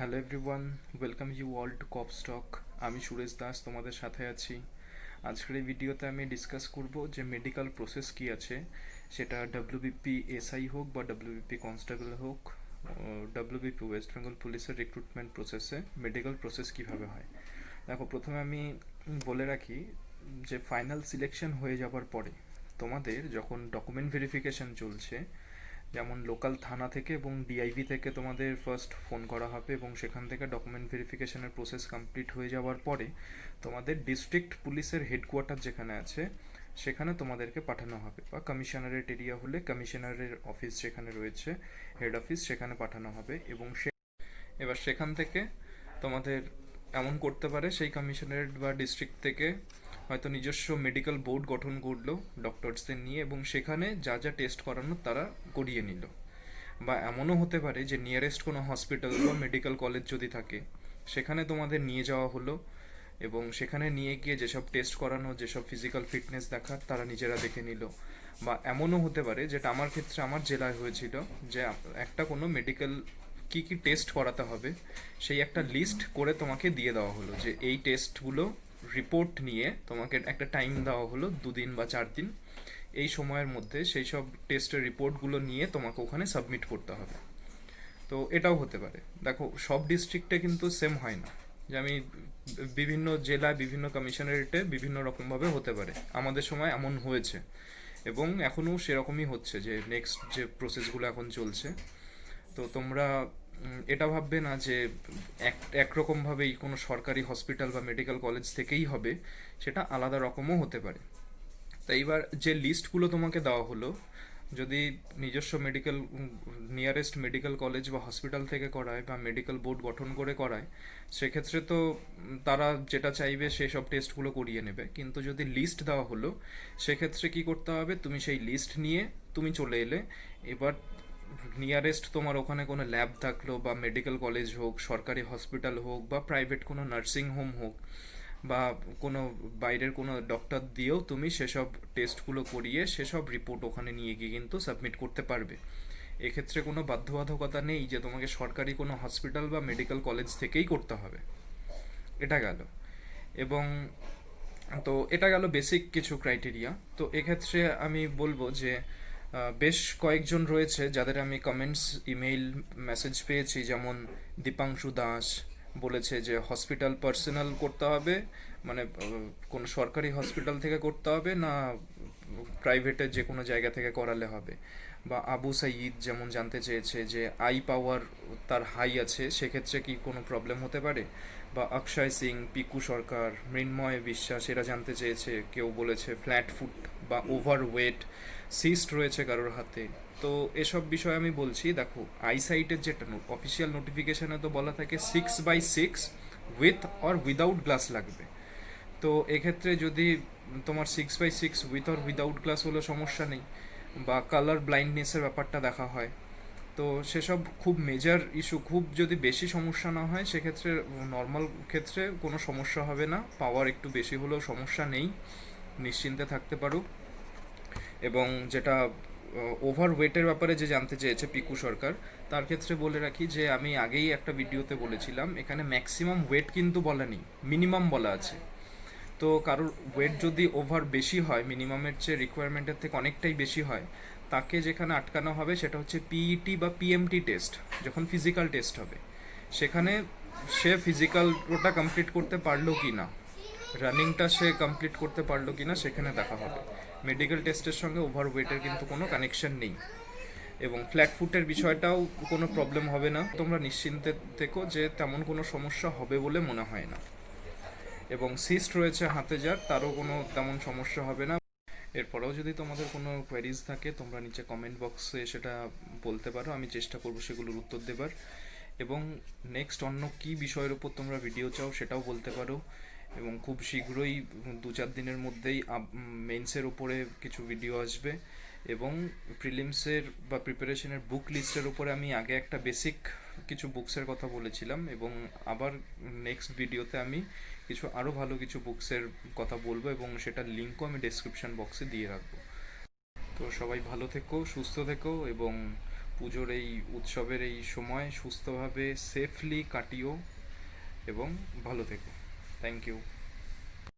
Hello everyone, welcome you all to Copstock. আমি সুরেশ দাস তোমাদের সাথে আছি। আজকের এই ভিডিওতে আমি ডিসকাস করব যে মেডিকেল প্রসেস কি আছে, সেটা ডব্লিউবিপি এসআই হোক বা ডব্লিউবিপি কনস্টেবল হোক, ডব্লিউবিপি ওয়েস্ট বেঙ্গল পুলিশের রিক্রুটমেন্ট প্রসেসে মেডিকেল প্রসেস কিভাবে হয়। দেখো, প্রথমে আমি বলে রাখি যে ফাইনাল সিলেকশন হয়ে যাবার পরে তোমাদের যখন ডকুমেন্ট ভেরিফিকেশন চলছে, যেমন লোকাল থানা থেকে এবং ডিআইভি থেকে তোমাদের ফার্স্ট ফোন করা হবে এবং সেখান থেকে ডকুমেন্ট ভেরিফিকেশনের প্রসেস কমপ্লিট হয়ে যাওয়ার পরে তোমাদের ডিস্ট্রিক্ট পুলিশের হেডকোয়ার্টার যেখানে আছে সেখানে তোমাদেরকে পাঠানো হবে, বা কমিশনারেট এরিয়া হলে কমিশনারের অফিস যেখানে রয়েছে, হেড অফিস, সেখানে পাঠানো হবে। এবং এবার সেখান থেকে তোমাদের এমন করতে পারে সেই কমিশনারেট বা ডিস্ট্রিক্ট থেকে হয়তো নিজস্ব মেডিকেল বোর্ড গঠন করলো ডক্টরসদের নিয়ে, এবং সেখানে যা যা টেস্ট করানোর তারা করিয়ে নিল। বা এমনও হতে পারে যে নিয়ারেস্ট কোনো হসপিটাল বা মেডিকেল কলেজ যদি থাকে সেখানে তোমাদের নিয়ে যাওয়া হলো, এবং সেখানে নিয়ে গিয়ে যেসব টেস্ট করানো, যেসব ফিজিক্যাল ফিটনেস দেখার তারা নিজেরা দেখে নিল। বা এমনও হতে পারে, যেটা আমার ক্ষেত্রে আমার জেলায় হয়েছিল, যে একটা কোনো মেডিকেল কি কি টেস্ট করাতে হবে সেই একটা লিস্ট করে তোমাকে দিয়ে দেওয়া হলো, যে এই টেস্টগুলো রিপোর্ট নিয়ে তোমাকে একটা টাইম দেওয়া হলো 2 দিন বা 4 দিন, এই সময়ের মধ্যে সেই সব টেস্টের রিপোর্টগুলো নিয়ে তোমাকে ওখানে সাবমিট করতে হবে। তো এটাও হতে পারে। দেখো, সব ডিস্ট্রিক্টে কিন্তু সেম হয় না, যে আমি বিভিন্ন জেলায় বিভিন্ন কমিশনারেটে বিভিন্ন রকমভাবে হতে পারে। আমাদের সময় এমন হয়েছে এবং এখনও সেরকমই হচ্ছে, যে নেক্সট যে প্রসেসগুলো এখন চলছে। তো তোমরা এটা ভাববে না যে একরকমভাবেই কোনো সরকারি হসপিটাল বা মেডিকেল কলেজ থেকেই হবে, সেটা আলাদা রকমও হতে পারে। তাই এবার যে লিস্টগুলো তোমাকে দেওয়া হলো, যদি নিজস্ব মেডিকেল নিয়ারেস্ট মেডিকেল কলেজ বা হসপিটাল থেকে করায় বা মেডিকেল বোর্ড গঠন করে করায়, সেক্ষেত্রে তো তারা যেটা চাইবে সেসব টেস্টগুলো করিয়ে নেবে। কিন্তু যদি লিস্ট দেওয়া হলো, সেক্ষেত্রে কি করতে হবে, তুমি সেই লিস্ট নিয়ে তুমি চলে এলে। এবার নিয়ারেস্ট তোমার ওখানে কোনো ল্যাব থাকলো, বা মেডিকেল কলেজ হোক, সরকারি হসপিটাল হোক, বা প্রাইভেট কোনো নার্সিং হোম হোক, বা কোনো বাইরের কোনো ডক্টর দিয়েও তুমি সেসব টেস্টগুলো করিয়ে সেসব রিপোর্ট ওখানে নিয়ে গিয়ে কিন্তু সাবমিট করতে পারবে। এক্ষেত্রে কোনো বাধ্যবাধকতা নেই যে তোমাকে সরকারি কোনো হসপিটাল বা মেডিকেল কলেজ থেকেই করতে হবে। এটা গেল। এবং তো এটা গেল বেসিক কিছু ক্রাইটেরিয়া। তো এক্ষেত্রে আমি বলবো যে বেশ কয়েকজন রয়েছে যাদের আমি কমেন্টস, ইমেইল, মেসেজ পেয়েছি, যেমন দীপাংশু দাস বলেছে যে হসপিটাল পার্সোনাল করতে হবে, মানে কোনো সরকারি হসপিটাল থেকে করতে হবে না প্রাইভেটের যে কোনো জায়গা থেকে করালে হবে। বা আবু সাইদ যেমন জানতে চেয়েছে যে আই পাওয়ার তার হাই আছে, সেক্ষেত্রে কি কোনো প্রবলেম হতে পারে। বা অক্ষয় সিং, পিকু সরকার, মৃন্ময় বিশ্বাস এরা জানতে চেয়েছে। কেউ বলেছে ফ্ল্যাট ফুট বা ওভার ওয়েট, সিস্ট রয়েছে কারোর হাতে। তো এসব বিষয়ে আমি বলছি, দেখো আইসাইটের যেটা অফিসিয়াল নোটিফিকেশনে তো বলা থাকে 6/6 উইথ অর উইদাউট গ্লাস লাগবে। তো এক্ষেত্রে যদি তোমার 6/6 উইথ অর উইদাউট গ্লাস হলো সমস্যা নেই, বা কালার ব্লাইন্ডনেসের ব্যাপারটা দেখা হয়, তো সেসব খুব মেজর ইস্যু, খুব যদি বেশি সমস্যা না হয় সেক্ষেত্রে নর্মাল ক্ষেত্রে কোনো সমস্যা হবে না। পাওয়ার একটু বেশি হলেও সমস্যা নেই, নিশ্চিন্তে থাকতে পারো। এবং যেটা ওভার ওয়েটের ব্যাপারে যে জানতে চেয়েছে পিকু সরকার, তার ক্ষেত্রে বলে রাখি যে আমি আগেই একটা ভিডিওতে বলেছিলাম, এখানে ম্যাক্সিমাম ওয়েট কিন্তু বলা নেই, মিনিমাম বলা আছে। তো কারোর ওয়েট যদি ওভার বেশি হয়, মিনিমামের চেয়ে রিকোয়ারমেন্টের থেকে অনেকটাই বেশি হয়, তাকে যেখানে আটকানো হবে সেটা হচ্ছে পিইটি বা পিএমটি টেস্ট। যখন ফিজিক্যাল টেস্ট হবে, সেখানে সে ফিজিক্যাল ওটা কমপ্লিট করতে পারলো কি না, রানিংটা সে কমপ্লিট করতে পারলো কি না, সেখানে দেখা হবে। মেডিকেল টেস্টের সঙ্গে ওভার ওয়েটের কিন্তু কোনো কানেকশন নেই। এবং ফ্ল্যাট ফুটের বিষয়টাও কোনো প্রবলেম হবে না, তোমরা নিশ্চিন্তে থেকো যে তেমন কোনো সমস্যা হবে বলে মনে হয় না। এবং সিস্ট রয়েছে হাতে, যার তারও কোনো তেমন সমস্যা হবে না। এরপরেও যদি তোমাদের কোনো কোয়ারিজ থাকে, তোমরা নিচে কমেন্ট বক্সে সেটা বলতে পারো, আমি চেষ্টা করবো সেগুলোর উত্তর দেবার। এবং নেক্সট অন্য কী বিষয়ের উপর তোমরা ভিডিও চাও সেটাও বলতে পারো। এবং খুব শীঘ্রই 2-4 দিনের মধ্যেই মেন্সের উপরে কিছু ভিডিও আসবে, এবং প্রিলিমসের বা প্রিপারেশনের বুক লিস্টের উপরে আমি আগে একটা বেসিক কিছু বুকসের কথা বলেছিলাম, এবং আবার নেক্সট ভিডিওতে আমি কিছু আরও ভালো কিছু বুকসের কথা বলবো, এবং সেটার লিঙ্কও আমি ডেসক্রিপশন বক্সে দিয়ে রাখবো। তো সবাই ভালো থেকো, সুস্থ থেকো, এবং পুজোর এই উৎসবের এই সময় সুস্থভাবে সেফলি কাটিও এবং ভালো থেকো। Thank you.